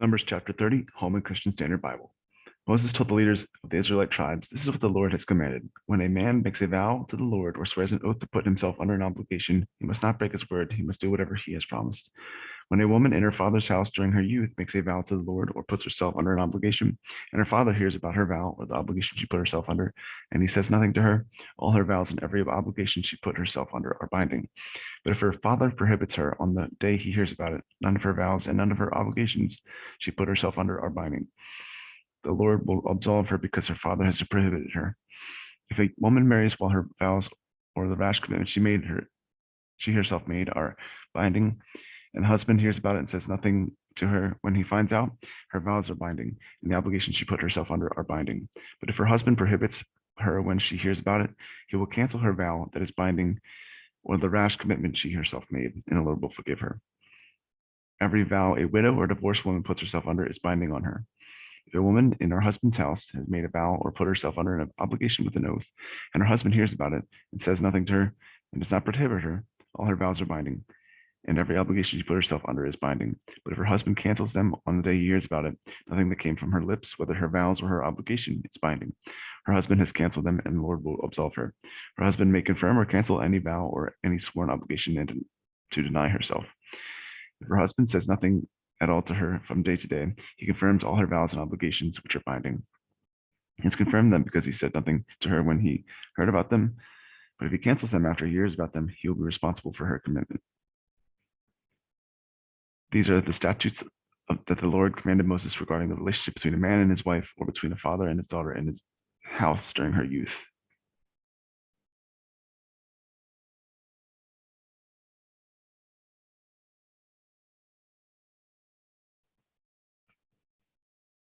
Numbers chapter 30, Holman Christian Standard Bible. Moses told the leaders of the Israelite tribes, "This is what the Lord has commanded. When a man makes a vow to the Lord or swears an oath to put himself under an obligation, he must not break his word. He must do whatever he has promised. When a woman in her father's house during her youth makes a vow to the Lord or puts herself under an obligation, and her father hears about her vow or the obligation she put herself under, and he says nothing to her, all her vows and every obligation she put herself under are binding. But if her father prohibits her on the day he hears about it, none of her vows and none of her obligations she put herself under are binding. The Lord will absolve her because her father has prohibited her. If a woman marries while her vows or the rash commitment she herself made are binding, and the husband hears about it and says nothing to her when he finds out, her vows are binding, and the obligations she put herself under are binding. But if her husband prohibits her when she hears about it, he will cancel her vow that is binding or the rash commitment she herself made, and the Lord will forgive her. Every vow a widow or divorced woman puts herself under is binding on her. If a woman in her husband's house has made a vow or put herself under an obligation with an oath, and her husband hears about it and says nothing to her and does not prohibit her, all her vows are binding, and every obligation she put herself under is binding. But if her husband cancels them on the day he hears about it, nothing that came from her lips, whether her vows or her obligation, is binding. Her husband has canceled them, and the Lord will absolve her. Her husband may confirm or cancel any vow or any sworn obligation and to deny herself. If her husband says nothing at all to her from day to day, he confirms all her vows and obligations which are binding. He has confirmed them because he said nothing to her when he heard about them. But if he cancels them after he hears about them, he will be responsible for her commitment. These are the statutes that the Lord commanded Moses regarding the relationship between a man and his wife, or between a father and his daughter in his house during her youth.